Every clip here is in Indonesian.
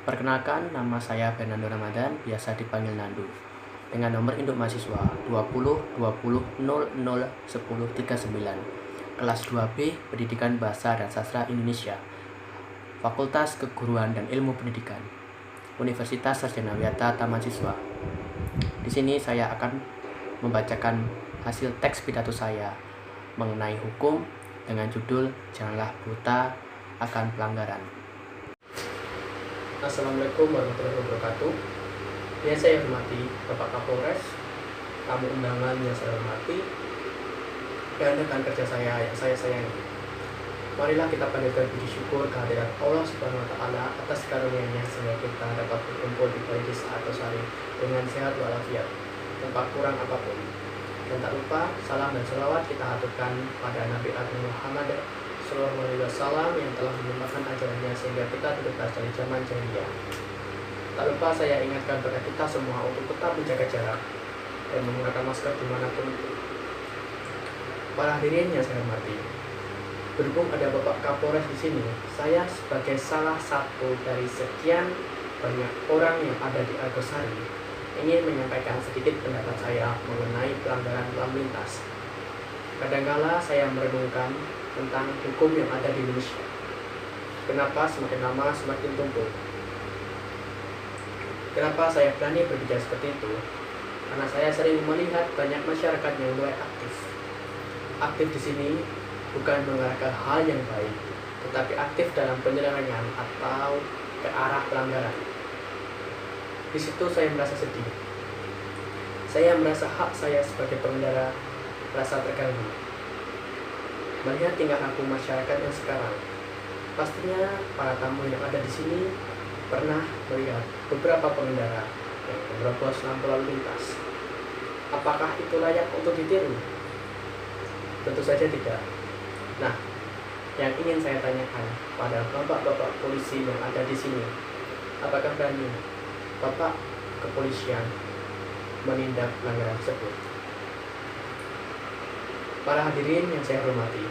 Perkenalkan, nama saya Fernando Ramadan, biasa dipanggil Nandu. Dengan nomor induk mahasiswa 20 20 00 10 39, kelas 2B Pendidikan Bahasa dan Sastra Indonesia, Fakultas Keguruan dan Ilmu Pendidikan, Universitas Sarjana Wiyata Taman Siswa. Di sini saya akan membacakan hasil teks pidato saya mengenai hukum dengan judul Janganlah Buta Akan Pelanggaran. Assalamualaikum warahmatullahi wabarakatuh. Yang saya hormati Bapak Kapolres, tamu undangan yang saya hormati, dan rekan kerja saya yang saya sayangi. Marilah kita panjatkan puji syukur kehadirat Allah Subhanahu wa Ta'ala atas karunia-Nya sehingga kita dapat berkumpul di balik saat hari dengan sehat walafiat, tanpa kurang apapun. Dan tak lupa salam dan selawat kita aturkan pada Nabi Agung Muhammad Sallallahu Alaihi Wasallam yang telah menyempurnakan ajarannya sehingga kita terbebas dari zaman jahiliyah. Tak lupa saya ingatkan kepada kita semua untuk tetap menjaga jarak dan menggunakan masker dimanapun itu. Para hadirin yang saya hormati, berhubung ada Bapak Kapolres di sini, saya sebagai salah satu dari sekian banyak orang yang ada di Argosari ingin menyampaikan sedikit pendapat saya mengenai pelanggaran lalu lintas. Kadangkala saya merenungkan tentang hukum yang ada di Indonesia. Kenapa semakin lama semakin tumpul? Kenapa saya berani berbicara seperti itu? Karena saya sering melihat banyak masyarakat yang mulai aktif. Aktif di sini bukan mengarah ke hal yang baik, tetapi aktif dalam penyelewengan atau ke arah pelanggaran. Di situ saya merasa sedih. Saya merasa hak saya sebagai pengendara rasa terganggu. Melihat tingkah laku masyarakat yang sekarang, pastinya para tamu yang ada di sini pernah melihat beberapa pengendara yang menerobos lampu lalu lintas. Apakah itu layak untuk ditiru? Tentu saja tidak. Nah, yang ingin saya tanyakan pada bapak-bapak polisi yang ada di sini, apakah berani Bapak kepolisian menindak pelanggaran tersebut? Para hadirin yang saya hormati,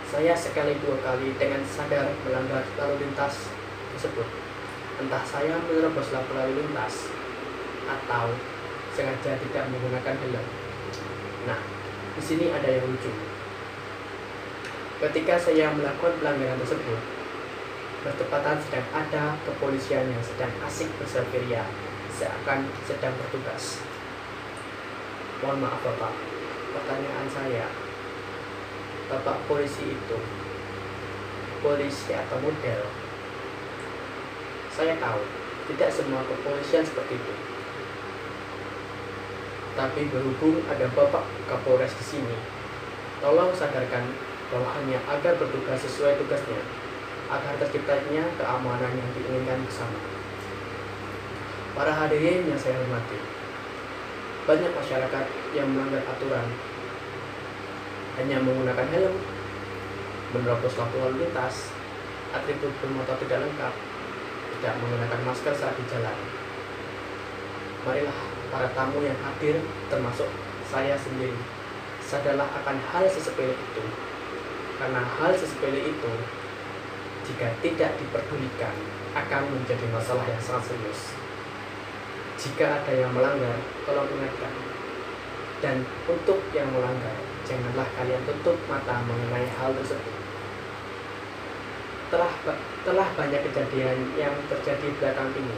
saya sekali dua kali dengan sadar melanggar lalu lintas tersebut. Entah saya menerobos lampu lalu lintas atau sengaja tidak menggunakan helm. Nah, di sini ada yang lucu. Ketika saya melakukan pelanggaran tersebut, bertepatan sedang ada kepolisian yang sedang asik berselfie seakan sedang bertugas. Mohon maaf Bapak, pertanyaan saya, Bapak polisi itu polisi atau model? Saya tahu tidak semua kepolisian seperti itu, tapi berhubung ada Bapak Kapolres di sini, tolong sadarkan bahwa hanya agar bertugas sesuai tugasnya, agar terciptanya keamanan yang diinginkan bersama. Para hadirin yang saya hormati, banyak masyarakat yang melanggar aturan, hanya menggunakan helm, menerobos lampu lalu lintas, atribut bermotor tidak lengkap, tidak menggunakan masker saat di jalan. Marilah para tamu yang hadir, termasuk saya sendiri, sadarlah akan hal sesepele itu. Karena hal sesepele itu, jika tidak diperdulikan, akan menjadi masalah yang sangat serius. Jika ada yang melanggar, tolong ingatkan. Dan untuk yang melanggar, janganlah kalian tutup mata mengenai hal tersebut. Telah banyak kejadian yang terjadi belakangan ini.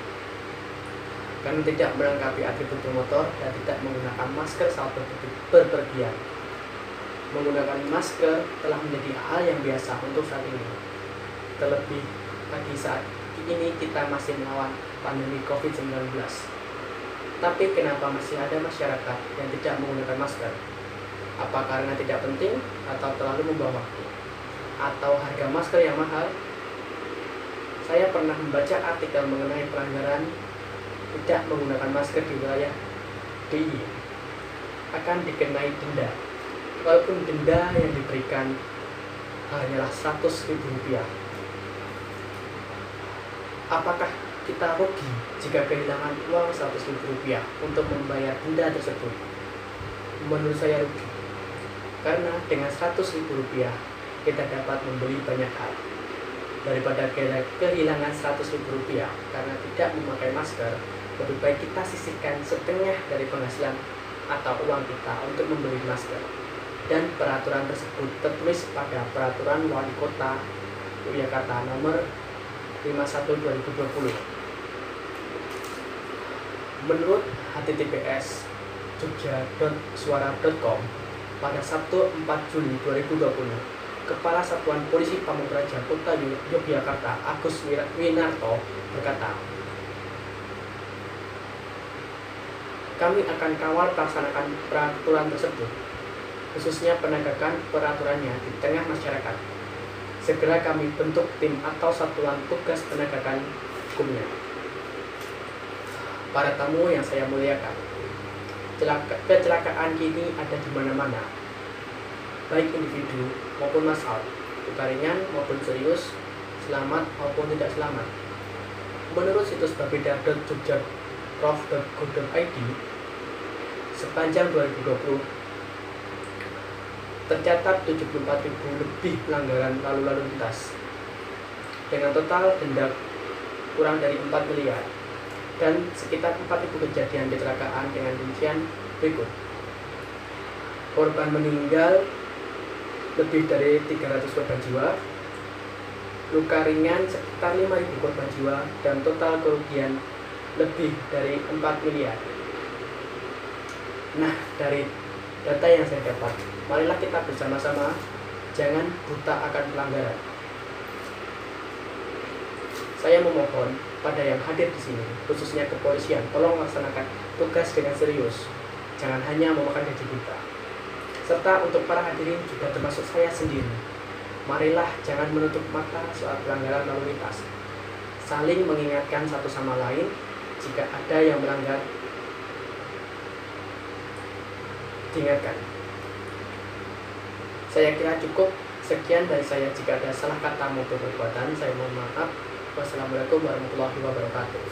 Karena tidak melengkapi atribut bermotor dan tidak menggunakan masker saat berpergian. Menggunakan masker telah menjadi hal yang biasa untuk saat ini. Terlebih lagi saat ini kita masih melawan pandemi COVID-19. Tapi kenapa masih ada masyarakat yang tidak menggunakan masker? Apa karena tidak penting atau terlalu membawa waktu? Atau harga masker yang mahal? Saya pernah membaca artikel mengenai pelanggaran tidak menggunakan masker di wilayah DIY akan dikenai denda. Walaupun denda yang diberikan hanyalah Rp100.000. Apakah kita rugi jika kehilangan uang Rp100.000 untuk membayar denda tersebut? Menurut saya rugi, karena dengan Rp100.000 kita dapat membeli banyak hal. Daripada kehilangan 100.000 rupiah karena tidak memakai masker, lebih baik kita sisihkan setengah dari penghasilan atau uang kita untuk membeli masker. Dan peraturan tersebut tertulis pada Peraturan Wali Kota Yogyakarta nomor 51/2020. Menurut https jogja.suara.com, pada Sabtu 4 Juli 2020, Kepala Satuan Polisi Pamung Praja Kota Yogyakarta Agus Winarto berkata, "Kami akan kawal pelaksanakan peraturan tersebut, khususnya penegakan peraturannya di tengah masyarakat. Segera kami bentuk tim atau satuan tugas penegakan hukumnya." Para tamu yang saya muliakan, kecelakaan kini ada di mana-mana, baik individu maupun massal, luka ringan maupun serius, selamat maupun tidak selamat. Menurut situs bapeda.jogja.prof.go.id, sepanjang 2020 tercatat 74.000 lebih pelanggaran lalu lintas dengan total denda kurang dari 4 miliar dan sekitar 4.000 kejadian kecelakaan dengan rincian berikut. Korban meninggal lebih dari 300 korban jiwa, luka ringan sekitar 5.000 korban jiwa, dan total kerugian lebih dari 4 miliar. Nah, dari data yang saya dapat, marilah kita bersama-sama jangan buta akan pelanggaran. Saya memohon pada yang hadir di sini, khususnya kepolisian, tolong laksanakan tugas dengan serius. Jangan hanya memakan gaji kita. Serta untuk para hadirin juga termasuk saya sendiri, marilah jangan menutup mata soal pelanggaran lalu lintas. Saling mengingatkan satu sama lain jika ada yang melanggar, diingatkan. Saya kira cukup. Sekian dari saya. Jika ada salah kata maupun perbuatan, saya mohon maaf. Wassalamualaikum warahmatullahi wabarakatuh.